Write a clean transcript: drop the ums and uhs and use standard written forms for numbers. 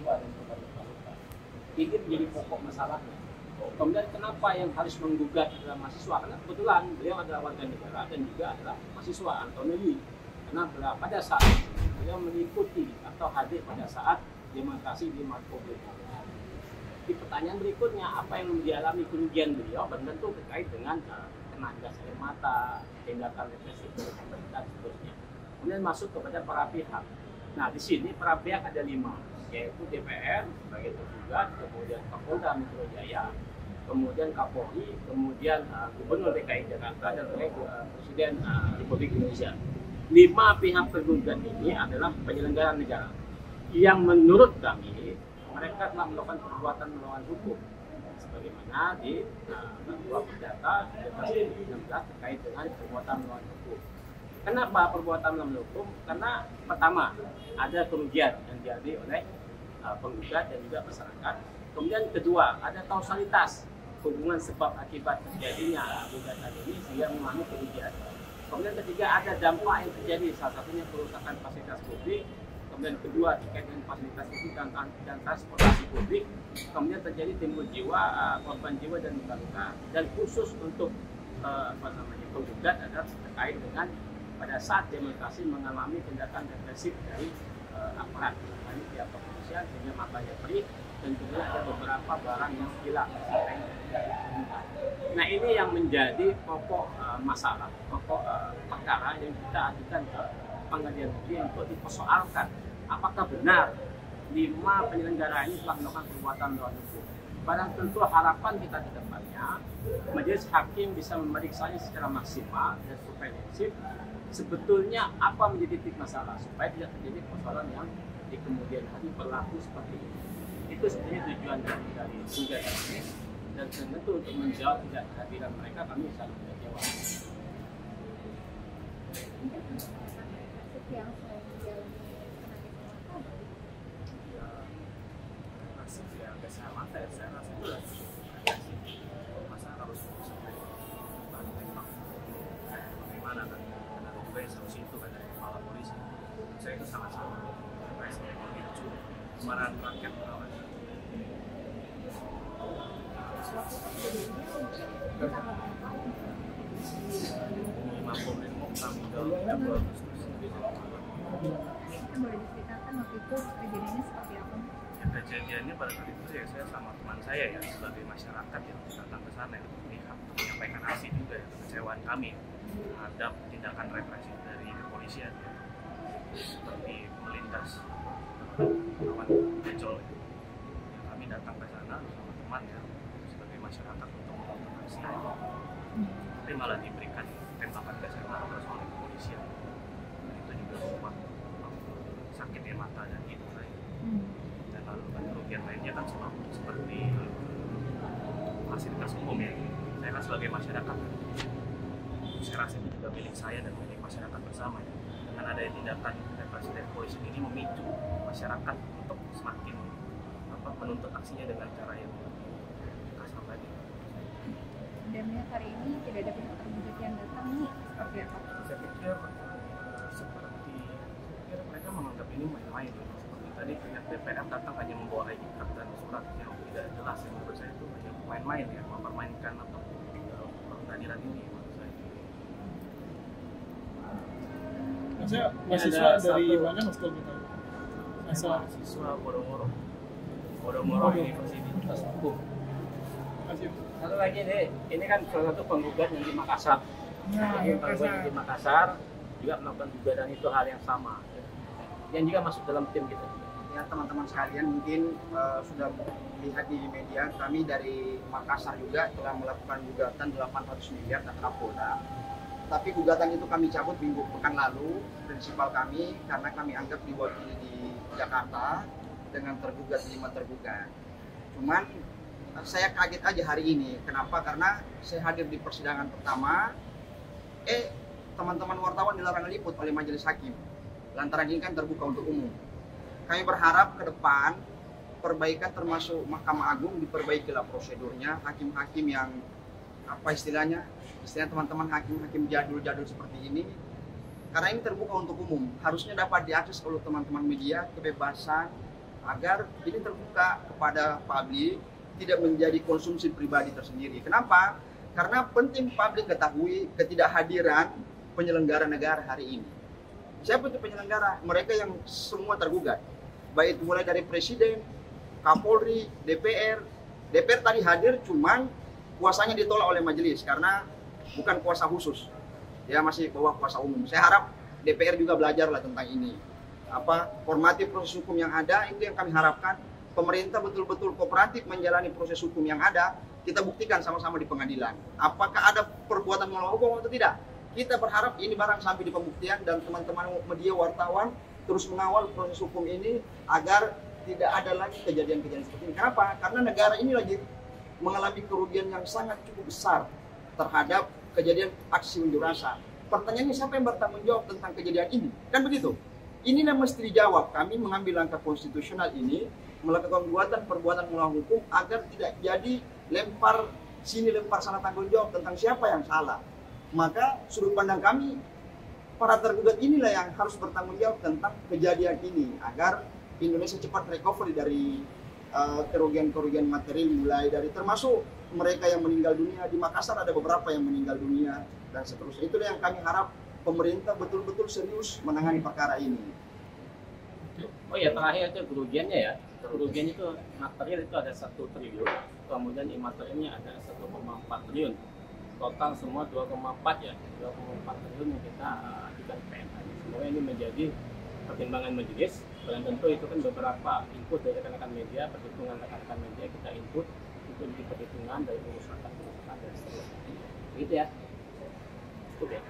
mahasiswa dan korban luka-luka. Ini menjadi pokok masalahnya. Kemudian kenapa yang harus menggugat adalah mahasiswa? Karena kebetulan beliau adalah warga negara dan juga adalah mahasiswa Antonelli. Karena pada saat beliau mengikuti atau hadir pada saat demonstrasi di Makobrimob. Di pertanyaan berikutnya, apa yang dialami kerugian beliau tentu terkait dengan kena gas air mata, tindakan represif dan seterusnya. Kemudian masuk kepada para pihak. Nah, di sini para pihak ada 5, yaitu DPR sebagai tergugat, kemudian Kapolda Metro Jaya, kemudian Kapolri, kemudian Gubernur DKI Jakarta, dan Presiden Republik Indonesia. 5 pihak tergugat ini adalah penyelenggara negara yang menurut kami mereka telah melakukan perbuatan melawan hukum sebagaimana di Ketua Perdata 2016 terkait dengan perbuatan melawan hukum. Kenapa perbuatan melawan hukum? Karena pertama ada kerugian yang dialami oleh penggugat dan juga masyarakat. Kemudian kedua ada kausalitas hubungan sebab akibat terjadinya gugatan ini sehingga mengalami kerugian. Kemudian ketiga ada dampak yang terjadi, salah satunya kerusakan fasilitas publik. Kemudian kedua terkait dengan fasilitas publik dan transportasi publik. Kemudian terjadi timbul jiwa, korban jiwa dan luka-luka. Dan khusus untuk penggugat adalah terkait dengan pada saat demonstrasi mengalami tindakan represif dari aparat, dari pihak kepolisian sehingga matanya perih dan kemudian ada beberapa barang yang hilang. Nah, ini yang menjadi pokok masalah, pokok perkara yang kita ajukan ke Pengadilan Negeri untuk dipersoalkan apakah benar 5 penyelenggara ini telah melakukan perbuatan melawan hukum. Barang tentu harapan kita ke depannya majelis hakim bisa memeriksanya secara maksimal dan komprehensif sebetulnya apa menjadi titik masalah supaya tidak terjadi persoalan yang di kemudian hari berlaku seperti ini. Itu sebenarnya tujuan dari gugatan ini, dan tentu untuk menjawab tidak kehadiran mereka kami sangat kecewa. Yang saya menjalani nasib ya agak mata ya, saya rasa itu masa harus sampai tembak bagaimana kan, karena ada juga yang solusi itu kan dari kepala polisi. Saya itu sangat-sangat memicu kemarahan rakyat melawan di Makobrimob tanggal 30 Agustus. Kita boleh diceritakan waktu itu kejadiannya seperti apa? Ya, kejadiannya pada saat itu ya saya sama teman saya ya sebagai masyarakat yang datang ke sana untuk melihat, menyampaikan aksi juga ya, kekecewaan kami terhadap tindakan represif dari kepolisian ya, seperti melindas lawan bencol ya. Kami datang ke sana sama teman ya sebagai masyarakat untuk melakukan aksi, tapi malah diberikan tembakan gas air mata oleh kepolisian. Itu juga membuat sakit ya mata dan hidung saya. Dan lalu kan kerugian lainnya kan seperti fasilitas umum ya. Saya kan sebagai masyarakat, saya rasa itu juga milik saya dan milik masyarakat bersama ya. Dengan adanya tindakan represi dari polisi ini memicu masyarakat untuk semakin menuntut aksinya dengan cara yang kasar tadi. Dan melihat hari ini tidak ada pihak tergugat yang datang, nih seperti apa? Saya pikir mereka menganggap ini main-main. Seperti tadi pihak DPR datang hanya membawa ID card dan surat yang tidak jelas, yang menurut saya itu hanya main-main ya, mempermainkan atau pengadilan ini menurut saya. Maksudnya mahasiswa dari mana mas kalau kita? Mahasiswa Bodomoro Universitas Hukum. Satu lagi nih, ini kan salah satu penggugat yang di Makassar. Penggugat yang di Makassar juga melakukan gugatan itu hal yang sama, yang juga masuk dalam tim kita. Ya teman-teman sekalian mungkin sudah lihat di media, kami dari Makassar juga telah melakukan gugatan 800 miliar terhadap Kapolda. Tapi gugatan itu kami cabut minggu pekan lalu, prinsipal kami, karena kami anggap diwakili di Jakarta dengan tergugat 5 tergugat. Cuman saya kaget aja hari ini. Kenapa? Karena saya hadir di persidangan pertama, teman-teman wartawan dilarang meliput oleh majelis hakim. Lantaran ini kan terbuka untuk umum. Kami berharap ke depan perbaikan termasuk Mahkamah Agung diperbaikilah prosedurnya, hakim-hakim yang istilahnya teman-teman hakim-hakim jadul-jadul seperti ini. Karena ini terbuka untuk umum, harusnya dapat diakses oleh teman-teman media, kebebasan agar ini terbuka kepada publik, tidak menjadi konsumsi pribadi tersendiri. Kenapa? Karena penting publik ketahui ketidakhadiran penyelenggara negara hari ini. Siapa itu penyelenggara? Mereka yang semua tergugat. Baik mulai dari Presiden, Kapolri, DPR. DPR tadi hadir, cuman kuasanya ditolak oleh majelis karena bukan kuasa khusus. Dia masih bawah kuasa umum. Saya harap DPR juga belajarlah tentang ini. Hormati proses hukum yang ada, itu yang kami harapkan. Pemerintah betul-betul kooperatif menjalani proses hukum yang ada. Kita buktikan sama-sama di pengadilan. Apakah ada perbuatan melawan hukum atau tidak? Kita berharap ini barang sampai di pembuktian dan teman-teman media wartawan terus mengawal proses hukum ini agar tidak ada lagi kejadian-kejadian seperti ini. Kenapa? Karena negara ini lagi mengalami kerugian yang sangat cukup besar terhadap kejadian aksi unjuk rasa. Pertanyaannya, siapa yang bertanggung jawab tentang kejadian ini? Kan begitu. Ini yang mesti dijawab. Kami mengambil langkah konstitusional ini, melakukan perbuatan melawan hukum agar tidak jadi lempar sini lempar sana tanggung jawab tentang siapa yang salah. Maka sudut pandang kami, para tergugat inilah yang harus bertanggung jawab tentang kejadian ini agar Indonesia cepat recovery dari kerugian-kerugian materi, mulai dari termasuk mereka yang meninggal dunia. Di Makassar ada beberapa yang meninggal dunia dan seterusnya. Itulah yang kami harap pemerintah betul-betul serius menangani perkara ini. Oh ya, terakhir itu kerugiannya ya. Kerugian itu material itu ada 1 triliun, kemudian imaterialnya ada 1,4 triliun. Total semua 2,4 ya, 2,4 triliun yang kita ajukan ke PMK. Semoga ini menjadi pertimbangan majelis. Dan tentu itu kan beberapa input dari rekan-rekan media, perhitungan rekan-rekan media kita input itu di perhitungan dari pengusahaan dan seterusnya. Begitu ya. Cukup ya.